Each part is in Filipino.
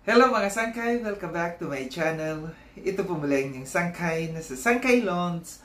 Hello mga sangkay! Welcome back to my channel. Ito po muli yung sangkay na sa Sangkay Loans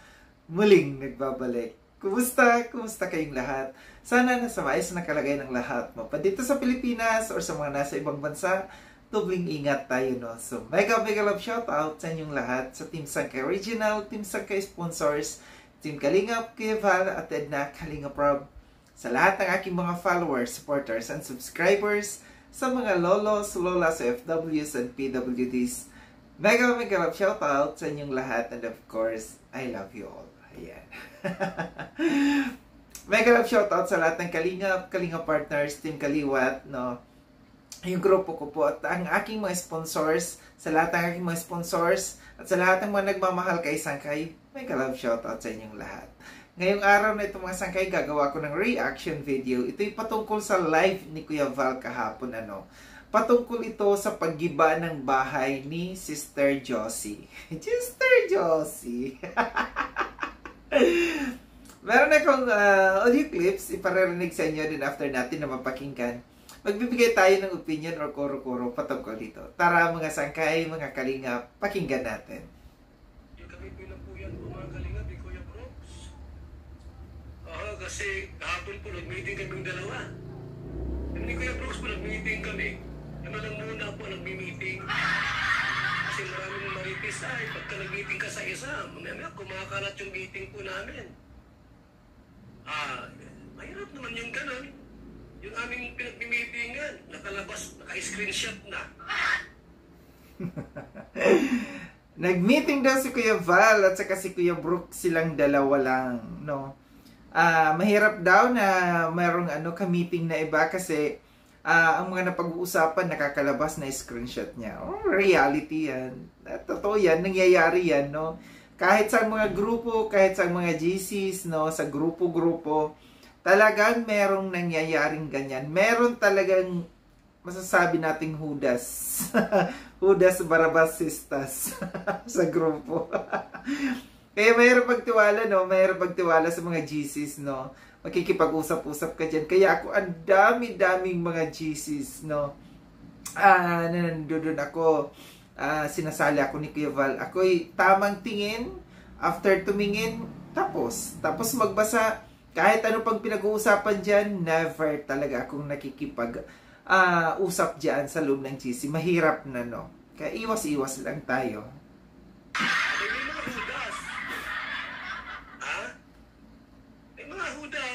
muling nagbabalik. Kumusta? Kumusta kayong lahat? Sana nasa maayos na kalagayan ng lahat mo. Pa dito sa Pilipinas or sa mga nasa ibang bansa, tubling ingat tayo, no? So, mega love shoutout sa inyong lahat sa Team Sangkay Original, Team Sangkay Sponsors, Team Kalingap, Kuya Val at Edna Kalingap Rob. Sa lahat ng aking mga followers, supporters, and subscribers, sa mga lolos, lolas, OFWs, and PWDs. Mega love shoutout sa inyong lahat, and of course, I love you all. Ayan. Mega love shoutout sa lahat ng Kalingap partners, Team Kaliwat, no? Yung grupo ko po at ang aking mga sponsors, sa lahat ng aking mga sponsors, at sa lahat ng mga nagmamahal kay Sangkay, mega love shoutout sa inyong lahat. Ngayong araw na ito mga sangkay, gagawa ko ng reaction video. Ito'y patungkol sa live ni Kuya Val kahapon. Patungkol ito sa paggiba ng bahay ni Sister Josie. Sister Josie! Meron akong audio clips, iparirinig sa inyo din after natin na mapakinggan. Magbibigay tayo ng opinion or kuro-kuro patungkol dito. Tara mga sangkay, mga kalingap, pakinggan natin. Kasi kahapon po nag-meeting kaming dalawa. Ni Kuya Brooks po nag-meeting kami. Naman muna po nag-meeting. Kasi maraming marites ay pagka nag-meeting ka sa isa, mamaya kumakalat yung meeting po namin. Mahirap naman yung ganun. Yung aming pinag-meetingan, nakalabas, naka-screenshot na. Nag-meeting daw si Kuya Val at saka si Kuya Brooks, silang dalawa lang, no? Mahirap daw na mayroong ka-meeting na iba kasi ang mga napag-uusapan nakakalabas na screenshot niya. Reality yan. Totoo yan, nangyayari yan, no? Kahit sa mga grupo, kahit sa mga GCs, no, sa grupo-grupo, talagang merong nangyayaring ganyan. Meron talagang masasabi nating hudas. Hudas Barabasistas sa grupo. Kaya mayroong pagtiwala, no? Mayroong pagtiwala sa mga GCs, no? Makikipag-usap-usap ka dyan. Kaya ako, ang dami-daming mga GCs, no? Nandun ako, sinasali ako ni Kuya Val. Ako'y tamang tingin, after tumingin, tapos magbasa. Kahit ano pang pinag-uusapan dyan, never talaga akong nakikipag-usap dyan sa loob ng GC. Mahirap na, no? Kaya iwas-iwas lang tayo.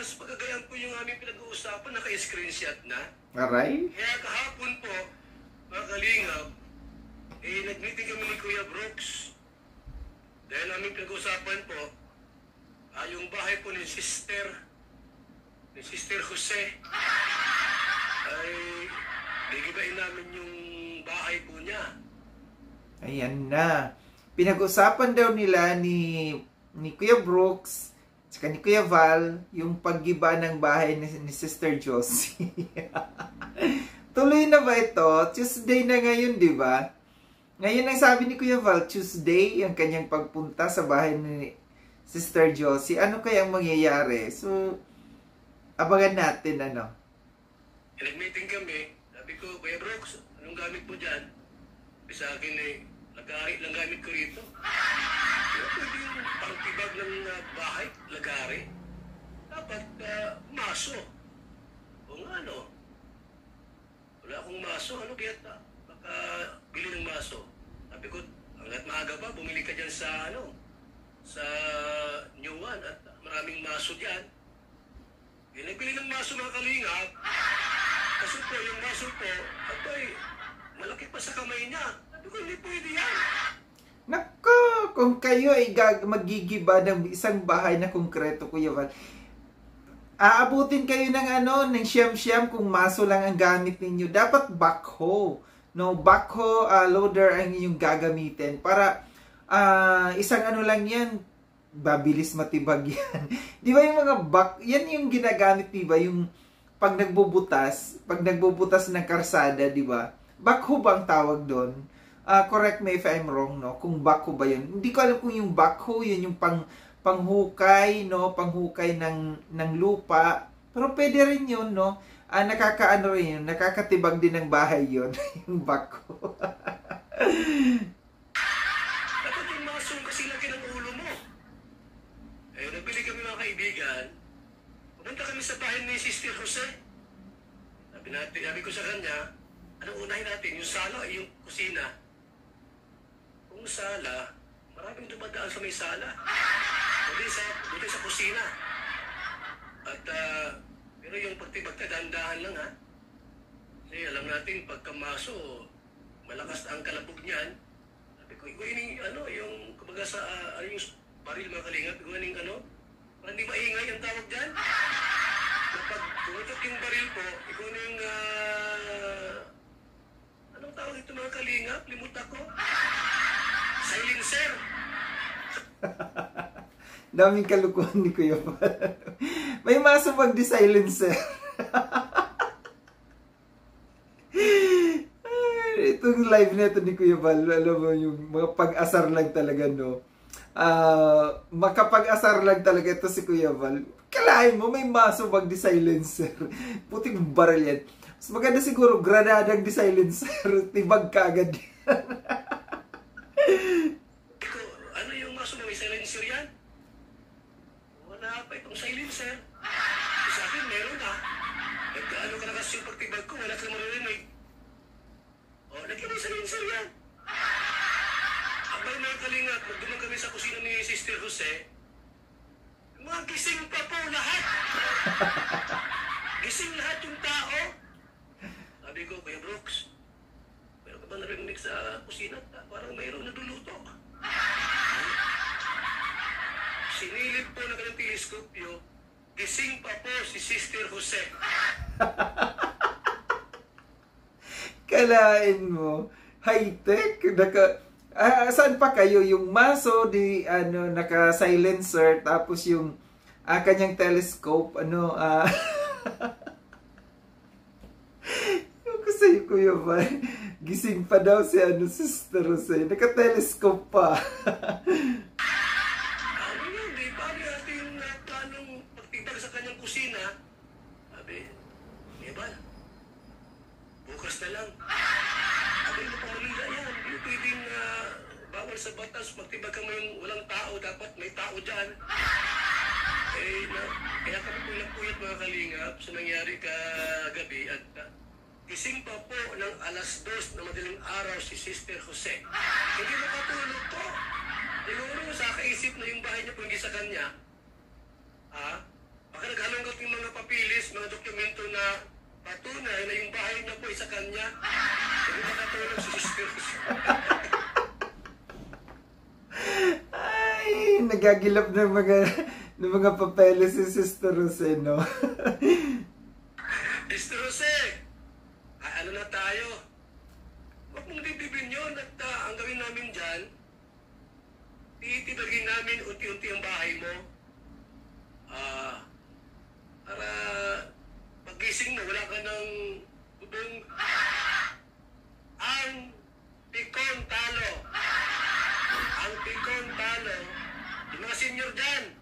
Pagkagayan po yung aming pinag-uusapan, naka-screenshot na. Aray? Kaya kahapon po, mga kalingap, nag-meeting kami ni Kuya Brooks. Dahil aming pinag-uusapan po, yung bahay po ni Sister Jose, ay gigibain namin yung bahay po niya. Ayan na. Pinag-usapan daw nila ni Kuya Brooks saka ni Kuya Val, yung paggiba ng bahay ni Sister Josie. Tuloy na ba ito? Tuesday na ngayon, di ba? Ngayon ang sabi ni Kuya Val, Tuesday, ang kanyang pagpunta sa bahay ni Sister Josie. Ano kaya ang mangyayari? So, abangan natin, Nag-meeting kami. Sabi ko, Kuya Brooks, anong gamit mo dyan? Sa akin lagari lang gamit ko rito. Pwede yung pangtibag ng bahay, lagari. Dapat maso. O nga, wala akong maso. Ano kaya baka bili ng maso? Sabi ko, hanggat maaga pa, bumili ka dyan sa sa New One at maraming maso dyan. Nagbili ng maso mga kalingap. Kasi po, yung maso po, malaki pa sa kamay niya. Sabi ko, hindi pwede yan. Nako, kung kayo ay magigiba ng isang bahay na konkreto, Kuya Val, aabutin kayo ng ng siyam-siyam kung maso lang ang gamit ninyo. Dapat backhoe. No, backhoe loader ang inyong gagamitin para isang lang yan, babilis matibag yan. Di ba yung mga yan yung ginagamit, di ba? Yung pag nagbubutas ng karsada, di ba? Backhoe ba ang tawag doon? Correct me if I'm wrong, no? Kung backhoe ba yun. Hindi ko alam kung yung backhoe, yun yung panghukay, no? Panghukay ng lupa. Pero pwede rin yun, no? Nakakaano rin yun. Nakakatibag din ng bahay yun. Yung backhoe. Dapat yung masong kasi laki ng ulo mo. Eh, nabili kami mga kaibigan. Pumunta kami sa bahay ni Sister Jose. Sabi ko sa kanya, anong unahin natin? Yung sala o yung kusina? Kung sala, maraming dumadaan sa may sala. Buti sa kusina. At, pero yung pagtibag na dahan-dahan lang, ha? Kasi alam natin, pagkamaso, malakas ang kalabog niyan. Sabi ko, yung, kumbaga sa, yung baril mga kalingap, iguaning parang hindi maingay ang tawag dyan. Kapag tumutok yung baril po, iguaning, anong tawag ito mga kalingap? Limut ako. Silencer. Daming kalukuhan ni Kuya Val. May masubag di silencer. Itong live neto ni Kuya Val, alam mo yung mga pag-asar lang talaga, no? Makapag-asar lang talaga ito si Kuya Val. Kalahin mo, may masubag di silencer. Puting baril yan. Mas maganda siguro, granadang di silencer. Tibag ka agad yan. Ano yung masubag may silencer yan? Wala pa itong silencer. Sa akin, meron na. Nagkaano ka na kasi yung pagtibag ko, wala kang maririnig. O, lagyan may silencer yan. Abay mga kalingap, magdumang kami sa kusina ni Sister Jose. Mga gising pa po lahat. Gising lahat yung tao. Sabi ko, Kuya Brooks, meron ka ba narinig sa kusina? Parang mayroon na duluto. Sinilip po na kanyang teleskopyo, gising pa po si Sister Jose. Kalain mo, high-tech, saan pa kayo? Yung maso, naka-silencer, tapos yung kanyang telescope, yung kasi Kuya Val, gising pa daw si Sister Jose, naka-telescope pa. Sa kanyang kusina, sabi, Ebal, bukas na lang. Sabi mo pang malila yan, hindi pwedeng bawal sa batas, magtibag ka mo yung walang tao, dapat may tao dyan. Kaya kami puyat mga kalingap sa nangyari kagabi at gising pa po ng alas 2 na madaling araw si Sister Jose. Hindi makatulog po. Siguro sa kaisip na yung bahay niya po hindi sa kanya. Baka naghalongkat yung mga papilis, mga dokumento na patunay na yung bahay niya po ay sa kanya. Hindi makatulog si Sister. Ay, nagagilap ng mga papeles si Sister Jose, no? Sister Jose, ano na tayo? Huwag mong bibibin yun at ang gawin namin dyan, titibagin namin unti-unti ang bahay mo. Para pagising mo, wala ka ng bubong. Ang pikon talo. Ang pikon talo. Yung mga senior dyan,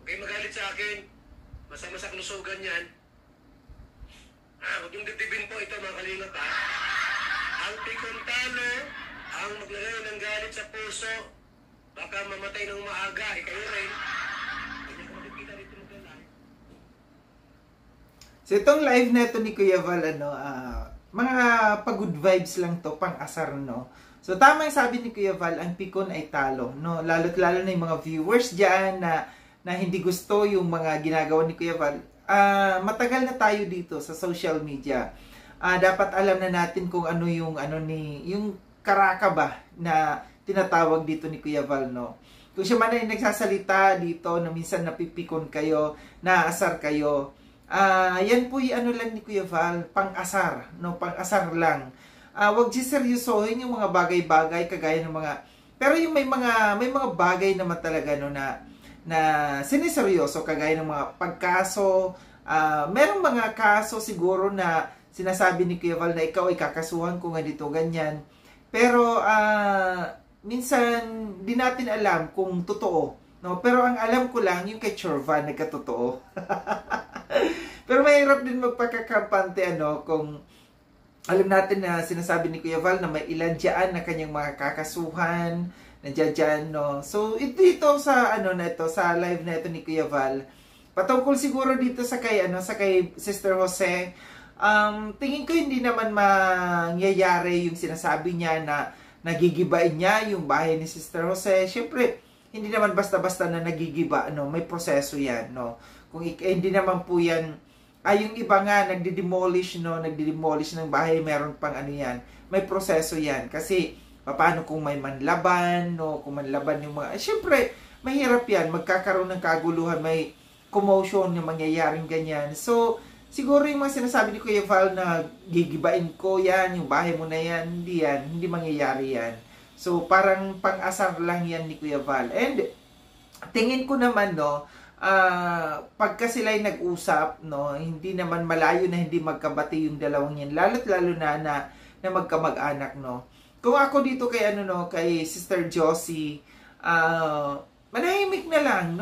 huwag magalit sa akin. Masama sa kalusugan yan. Huwag yung ditibin po ito mga kalingap, ha. Ang pikon talo, ang maglagay ng galit sa puso, baka mamatay ng maaga, kayo rin. So itong live neto ni Kuya Val, mga pag-good vibes lang to, pang-asar, no? So tama yung sabi ni Kuya Val, ang pikon ay talo, no? Lalo't lalo na yung mga viewers dyan na hindi gusto yung mga ginagawa ni Kuya Val. Matagal na tayo dito sa social media. Dapat alam na natin kung ano yung karaka ba na tinatawag dito ni Kuya Val, no? Kung siya man ay nagsasalita dito na minsan napipikon kayo, naasar kayo, yan po yung lang ni Kuya Val, pang-asar, no? Pang-asar lang. Wag siseryosohin yung mga bagay-bagay kagaya ng mga, pero yung may mga bagay naman talaga, no, na siniseryoso kagaya ng mga pagkaso. Merong mga kaso siguro na sinasabi ni Kuya Val na ikaw ay kakasuhan ko nga dito, ganyan. Pero minsan di natin alam kung totoo, no? Pero ang alam ko lang yung kay Chorvan nagkatotoo. Pero mahirap din magpakakampante, kung alam natin na sinasabi ni Kuya Val na may ilan dyan na kanyang mga kakasuhan, nandiyan dyan, no? So, dito sa, sa live na ito ni Kuya Val, patungkol siguro dito sa kay, sa kay Sister Jose, tingin ko hindi naman mangyayari yung sinasabi niya na nagigibain niya yung bahay ni Sister Jose. Siyempre, hindi naman basta-basta na nagigiba, may proseso yan, no? Kung hindi naman po yan, yung iba nga, nagdi-demolish ng bahay, meron pang yan, may proseso yan. Kasi, paano kung may manlaban, no? Kung manlaban yung mga, syempre, mahirap yan, magkakaroon ng kaguluhan, may commotion yung mangyayaring ganyan. So, siguro yung mga sinasabi ni Kuya Val na gigibain ko yan, yung bahay mo na yan, hindi mangyayari yan. So, parang pang-asar lang yan ni Kuya Val. And, tingin ko naman, pagka sila'y nag-usap, hindi naman malayo na hindi magkabati yung dalawang yan, lalo't lalo na magkamag-anak, Kung ako dito kay kay Sister Josie, manahimik na lang,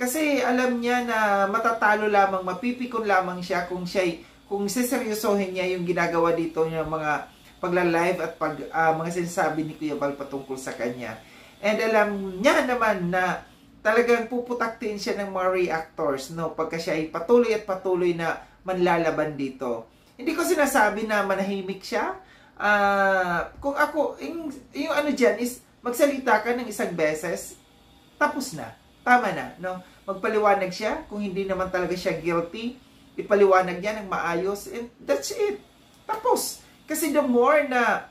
Kasi alam niya na matatalo lamang, mapipikon lamang siya kung seseryosohin niya yung ginagawa dito ng mga pagla-live at mga sinasabi ni Kuya Val patungkol sa kanya. And alam niya naman na talagang puputaktin siya ng mga reactors, pagka siya ay patuloy na manlalaban dito. Hindi ko sinasabi na manahimik siya. Kung ako, yung dyan is, magsalita ka ng isang beses, tapos na. Tama na, Magpaliwanag siya, kung hindi naman talaga siya guilty, ipaliwanag niya ng maayos, and that's it. Tapos, kasi the more na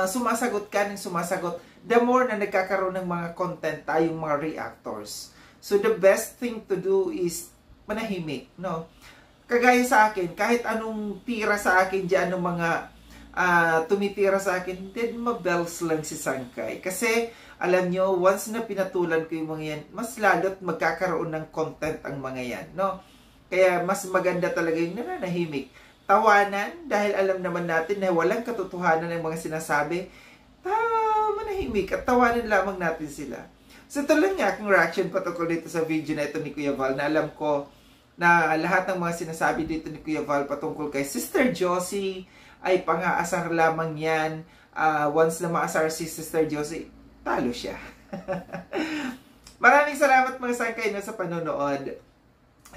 sumasagot ka ng sumasagot, the more na nagkakaroon ng mga content tayong mga reactors. So, the best thing to do is manahimik, Kagaya sa akin, kahit anong tira sa akin dyan, ng mga tumitira sa akin, then mabels lang si Sangkay. Kasi, alam nyo, once na pinatulan ko yung mga yan, mas lalo't magkakaroon ng content ang mga yan, Kaya, mas maganda talaga yung nananahimik. Tawanan, dahil alam naman natin na walang katotohanan ng mga sinasabi, manahimik at tawanan lamang natin sila. So ito lang nga aking reaction patungkol dito sa video na ito ni Kuya Val, na alam ko na lahat ng mga sinasabi dito ni Kuya Val patungkol kay Sister Josie ay pang-aasar lamang yan. Once na maasar si Sister Josie, talo siya. Maraming salamat mga Sangkay sa panonood.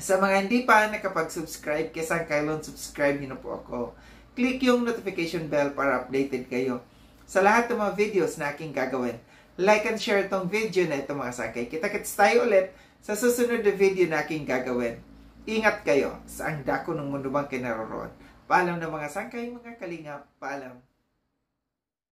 Sa mga hindi pa nakapag-subscribe kay Sangkay Lon, subscribe niyo na po ako. Click yung notification bell para updated kayo sa lahat ng mga videos na aking gagawin. Like and share itong video na ito mga Sangkay. Kita-kits tayo ulit sa susunod na video na aking gagawin. Ingat kayo sa ang dako ng mundo bang kinaroroon. Paalam na mga Sangkay, mga kalingap. Paalam.